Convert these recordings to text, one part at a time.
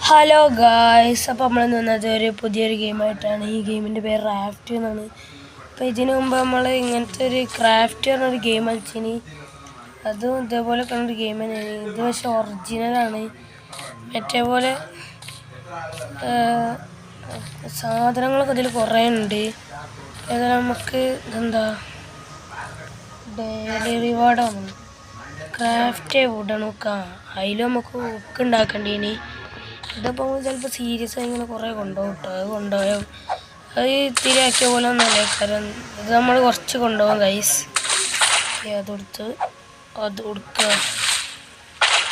Hello guys, അപ്പോൾ നമ്മൾ നിന്നത് ഒരു പുതിയൊരു ഗെയിമായിട്ടാണ്. ഈ ഗെയിമിൻ്റെ പേര് റാഫ്റ്റ് എന്നാണ്. അപ്പോൾ ഇതിനു മുമ്പ് നമ്മൾ ഇങ്ങനത്തെ ഒരു ക്രാഫ്റ്റ് പറഞ്ഞൊരു ഗെയിം കളിച്ചിന്. അതും ഇതേപോലെ കണ്ടൊരു ഗെയിം തന്നെയാണ്. ഇത് പക്ഷേ ഒറിജിനലാണ്. മറ്റേ പോലെ സാധനങ്ങളൊക്കെ ഇതിൽ കുറേ ഉണ്ട്. ഏതായാലും നമുക്ക് ഇതെന്താ ഡെയിലി റിവാർഡാണ്. ക്രാഫ്റ്റ് വുഡാണ്. അതിലും നമുക്ക് ഉക്ക് ഉണ്ടാക്കേണ്ടീനി. ഇതിപ്പോൾ ചിലപ്പോൾ സീരിയസ് ആയി ഇങ്ങനെ കുറേ കൊണ്ടുപോകും കേട്ടോ. അത് കൊണ്ടുപോയാൽ അത് ഇത്തിരി ആക്കിയ പോലെ ഒന്നല്ലേ കാരണം ഇത് നമ്മൾ കുറച്ച് കൊണ്ടുപോകും ഗൈസ്. അതെടുത്ത് അത് കൊടുക്കുക,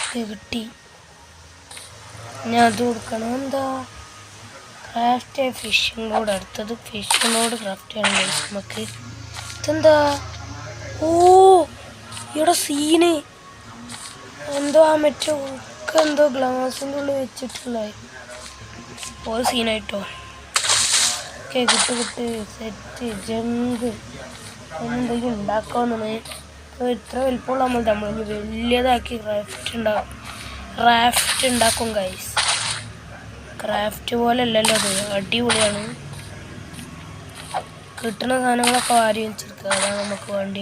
കിട്ടി. ഞാൻ അത് കൊടുക്കണം. എന്താ ക്രാഫ്റ്റ് ഫിഷിംഗ് റോഡ്. അടുത്തത് ഫിഷിംഗ് റോഡ് ക്രാഫ്റ്റ് ചെയ്യണം ഗൈസ് നമുക്ക്. ഇതെന്താ ഓ ഇവിടെ സീന് എന്തോ ആ മറ്റേ ഒക്കെ എന്തോ ഗ്ലാസിൻ്റെ ഉള്ളിൽ വെച്ചിട്ടുള്ള ഒരു സീനായിട്ടോ. ഓക്കെ കിട്ട് സെറ്റ് ജങ്ക് എന്തെങ്കിലും ഉണ്ടാക്കാമെന്നാണ്. അപ്പോൾ ഇത്ര വലുപ്പമുള്ള നമ്മൾ വലിയതാക്കി റാഫ്റ്റ് ഉണ്ടാക്കും ഗൈസ്. ക്രാഫ്റ്റ് പോലെ അല്ലല്ലോ അത്, അടിപൊളിയാണ്. കിട്ടുന്ന സാധനങ്ങളൊക്കെ വാരി വെച്ചെടുക്കുക, അതാണ് നമുക്ക് വേണ്ടി.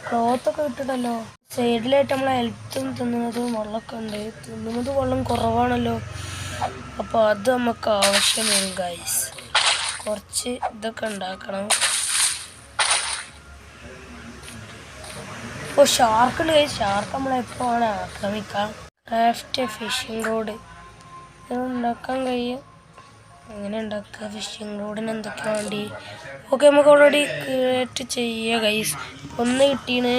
ക്ലോത്തൊക്കെ കിട്ടണല്ലോ. സൈഡിലായിട്ട് നമ്മളെ ഹെൽത്തും തിന്നുന്നതും വെള്ളമൊക്കെ ഉണ്ട്. തിന്നുന്നത് വെള്ളം കുറവാണല്ലോ, അപ്പോൾ അത് നമുക്ക് ആവശ്യം വരും ഗൈസ്. കുറച്ച് ഇതൊക്കെ ഉണ്ടാക്കണം. ഇപ്പോൾ ഷാർക്ക് ഉണ്ട് ഗൈസ്. ഷാർക്ക് നമ്മളെപ്പോഴാണ് ആക്രമിക്കാം. ക്രാഫ്റ്റ് ഫിഷിംഗ് റോഡ് ഇത് ഉണ്ടാക്കാൻ കഴിയും. എങ്ങനെ ഉണ്ടാക്കുക ഫിഷിംഗ് റോഡിന് എന്തൊക്കെയാണ് വേണ്ടി? ഓക്കെ നമുക്ക് ഓൾറെഡി ക്രിയേറ്റ് ചെയ്യുക ഗൈസ്. ഒന്ന് കിട്ടീന്.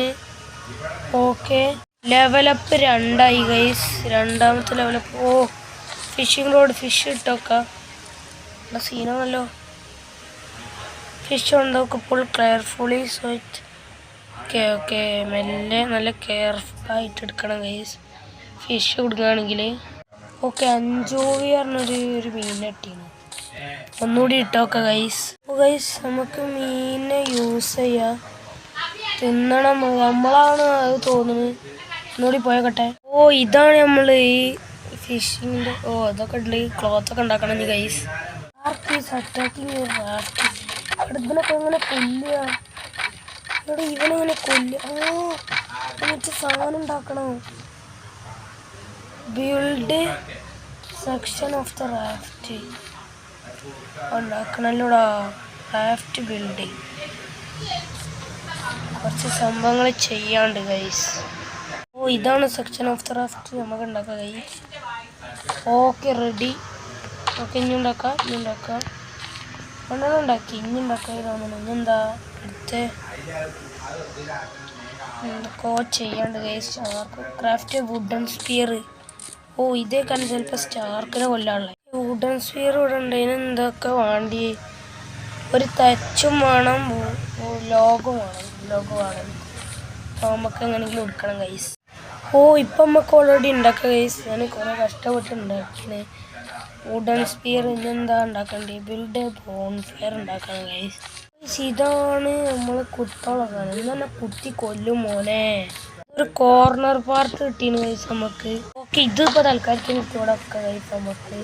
Okay level up 2 guys. രണ്ടാമത്തെ ലെവലപ്പ്. ഓ ഫിഷിംഗ് റോഡ് ഫിഷ് ഇട്ടോക്കാം. ഇവിടെ സീനാണല്ലോ. ഫിഷ് ഉണ്ടാക്കും ഇപ്പോൾ കെയർഫുള്ളി സ്വൈറ്റ്. ഓക്കെ മെല്ലെ നല്ല കെയർഫുള്ളായിട്ട് എടുക്കണം ഗൈസ് ഫിഷ് കൊടുക്കുകയാണെങ്കിൽ. ഓക്കെ അഞ്ചോവി പറഞ്ഞൊരു മീൻ ഇട്ടീന്. ഒന്നുകൂടി ഇട്ടോക്കാം ഗൈസ്. ഗൈസ് നമുക്ക് മീനിനെ യൂസ് ചെയ്യാം, തിന്നണം. നമ്മളാണ് അത് തോന്നുന്നത്. ഒന്നുകൂടി പോയോക്കട്ടെ. ഓ ഇതാണ് നമ്മൾ ഈ ഫിഷിങ്ങിൻ്റെ. ഓ അതൊക്കെ ഉണ്ട്. ക്ലോത്തൊക്കെ ഉണ്ടാക്കണം ഇനി ഗൈസ്. Attacking raft. ഇതിനൊക്കെ എങ്ങനെ കൊല്ലുക? ഇവിടെ ഇവനെങ്ങനെ കൊല്ലുക? ഓ എന്നിട്ട് സാധനം ഉണ്ടാക്കണം. Build section of the raft ഉണ്ടാക്കണല്ലോടാ. റാഫ്റ്റ് ബിൽഡിങ് കുറച്ച് സംഭവങ്ങൾ ചെയ്യാണ്ട് ഗൈസ്. ഓ ഇതാണ് സെക്ഷൻ ഓഫ് ദ റാഫ്റ്റ് നമുക്ക് ഉണ്ടാക്കാം ഗൈസ്. Okay ready. ഓക്കെ ഇനി ഉണ്ടാക്കാം ഉണ്ടാക്കി ഇനി ഉണ്ടാക്കാം. ഇതാണ് ഇനി അടുത്ത് എന്തൊക്കെയോ ചെയ്യാണ്ട് ഗൈസ്. Craft wooden spear. ഓ ഇതേ കാരണം ചിലപ്പോൾ സ്റ്റാർക്കിനെ കൊല്ലാനുള്ള വുഡൻ സ്പിയർ ഇവിടെ ഉണ്ട്. അതിന് എന്തൊക്കെ വേണ്ടി? ഒരു തച്ചും വേണം, ലോഗും വേണം. അപ്പോൾ നമുക്ക് എങ്ങനെയെങ്കിലും എടുക്കണം ഗൈസ്. ഓ ഇപ്പം നമുക്ക് ഓൾറെഡി ഉണ്ടാക്കാം ഗൈസ്. ഞാൻ കുറേ കഷ്ടപ്പെട്ട് ഉണ്ടാക്കിയത് വുഡൻ സ്പിയർ. ഇതെന്താ ഉണ്ടാക്കണ്ടേ? ബിൽഡ് ബോൺ ഫയർ ഉണ്ടാക്കണം ഗൈസ്. ഇതാണ് നമ്മൾ കുത്തോളം സാധനം. ഇന്നെ കുത്തി കൊല്ലും മോനെ. ഒരു കോർണർ പാർട്ട് കിട്ടീന് ഗൈസ് നമുക്ക്. ഓക്കെ ഇതിപ്പോൾ തൽക്കാലത്തിന് ഇവിടെ ഒക്കെ ഗൈസ്. നമുക്ക്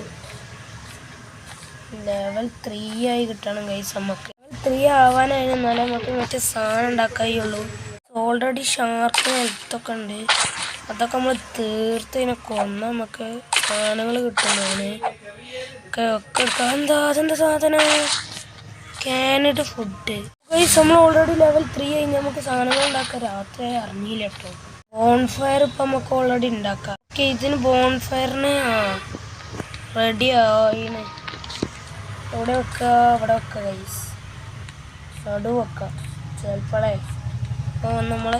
ലെവൽ 3 ആയി കിട്ടണം ഗൈസ്. നമുക്ക് ലെവൽ 3 ആവാനായി എന്നാലേ നമുക്ക് മറ്റേ സാധനം ഉണ്ടാക്കായുള്ളൂ. ഓൾറെഡി ഷാർക്കിന് ഹെൽത്തൊക്കെ ഉണ്ട്. അതൊക്കെ നമ്മൾ തീർത്തതിനെ കൊന്ന നമുക്ക് സാധനങ്ങൾ കിട്ടുന്നതിന് ഒക്കെ എടുക്കാം. അതെന്താ സാധനം? ക്യാനഡ് ഫുഡ് ഗൈസ്. നമ്മൾ ഓൾറെഡി ലെവൽ 3 കഴിഞ്ഞ് നമുക്ക് സാധനങ്ങൾ ഉണ്ടാക്കാം. രാത്രി അറിഞ്ഞില്ല കേട്ടോ. ബോൺഫയർ ഇപ്പം നമുക്ക് ഓൾറെഡി ഉണ്ടാക്കാം. ഓക്കെ ഇതിന് ബോൺഫയറിന് റെഡി ആയിന്. ഇവിടെ വെക്കുക, ഇവിടെ വെക്കുക ഗൈസ്. നടു വെക്കാം ചിലപ്പോഴേ. അപ്പോൾ നമ്മൾ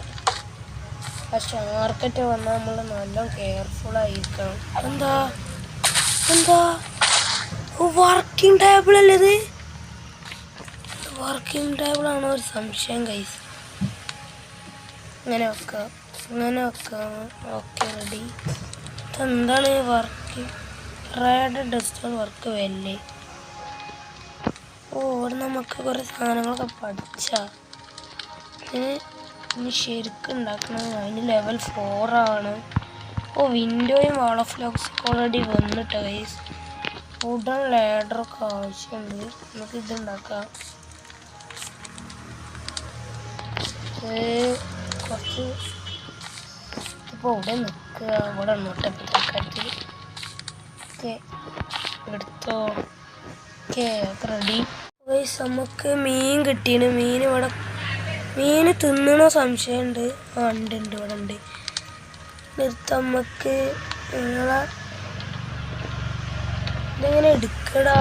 ആ ഷാർക്കറ്റ് വന്നാൽ നമ്മൾ നല്ല കെയർഫുള്ളായിരിക്കണം. എന്താ വർക്കിംഗ് ടേബിൾ അല്ലേ ഇത്? വർക്കിംഗ് ടേബിളാണോ ഒരു സംശയം ഗൈസ്. ഇങ്ങനെ വെക്കാം. Okay ready. ഇതെന്താണ് വർക്കിംഗ് റേഡ് ഡസ്റ്റർ വർക്ക് വല്ലേ? ഓ ഇവിടെ നമുക്ക് കുറേ സാധനങ്ങളൊക്കെ പഠിച്ചാൽ ഇനി ശരിക്കും ഉണ്ടാക്കണം. അതിന് ലെവൽ 4 ആണ്. ഓ വിൻഡോയും വാൾ ഓഫ് ലോക്സ് ഓൾറെഡി വന്നിട്ട് ഗൈസ്. വുഡൻ ലാഡറൊക്കെ ആവശ്യമുണ്ട്. നമുക്ക് ഇതുണ്ടാക്കാം. കുറച്ച് ഇപ്പോൾ ഇവിടെ നിൽക്കുക. ഇവിടെ നോട്ടത്തിൽ ഓക്കെ എടുത്തോ. Okay ready guys. നമുക്ക് മീൻ കിട്ടീന്. മീൻ തിന്നണോ സംശയമുണ്ട്. ആ ഉണ്ട് ഇവിടെ ഉണ്ട്. നിർത്താം. നമുക്ക് നിങ്ങളെ ഇതെങ്ങനെ എടുക്കടാ.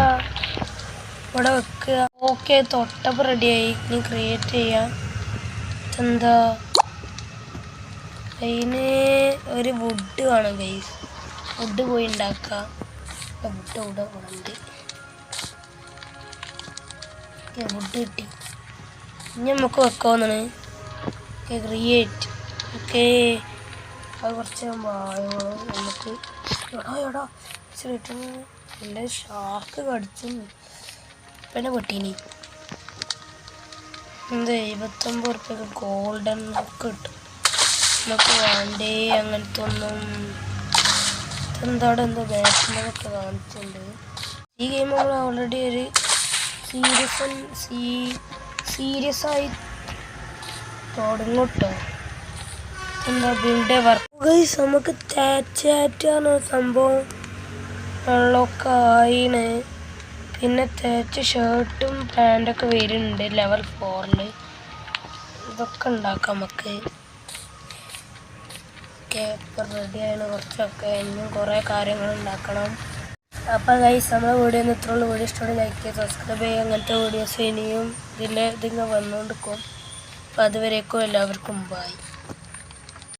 ഇവിടെ വെക്കുക. ഓക്കെ തൊട്ടപ്പോൾ റെഡിയായി. ഇനി ക്രിയേറ്റ് ചെയ്യാം. എന്താ അതിന് ഒരു വുഡ് വേണം ഗൈസ്. വുഡ് പോയി ഉണ്ടാക്കാം. വുഡ് ഇവിടെ ഉണ്ട്. വുഡ് കിട്ടി. ഇനി നമുക്ക് വെക്കാവുന്നതാണ്. Okay create. ഓക്കെ അത് കുറച്ച് നമുക്ക് എടാ എൻ്റെ ഷാർക്ക് കടിച്ചു. പിന്നെ പൊട്ടീനി. എന്താ 29 ഉറുപ്പ്യക്ക് ഗോൾഡൻ ഒക്കെ കിട്ടും. നമുക്ക് വേണ്ടേ അങ്ങനത്തെ ഒന്നും. എന്താടെ എന്തോ ബാറ്റ്മാനൊക്കെ കാണിച്ചിട്ടുണ്ട്. ഈ ഗെയിം നമ്മൾ ഓൾറെഡി ഒരു സീരിയസ് ആയി തുടങ്ങട്ടോ. എന്താ ബിൽഡ് വർക്ക് ഗൈസ്. നമുക്ക് തേച്ചാറ്റാണ് സംഭവം. വെള്ളമൊക്കെ ആയിന്. പിന്നെ തേച്ച ഷർട്ടും പാൻറ്റൊക്കെ വരുന്നുണ്ട് ലെവൽ 4. ഇതൊക്കെ ഉണ്ടാക്കാം നമുക്ക്. ഓക്കെ ഇപ്പം റെഡിയാണ്. കുറച്ചൊക്കെ ഇനിയും കുറേ കാര്യങ്ങൾ ഉണ്ടാക്കണം. അപ്പോൾ ഗൈസ് നമ്മളെ വീഡിയോ ഇത്രയുള്ള വീഡിയോ ഇഷ്ടമായി ലൈക്ക് ചെയ്യുക, സബ്സ്ക്രൈബ് ചെയ്യുക. അങ്ങനത്തെ വീഡിയോസ് ഇനിയും ഇതിങ്ങനെ വന്നുകൊണ്ടിരിക്കും. അപ്പോൾ അതുവരേക്കും എല്ലാവർക്കും ബൈ.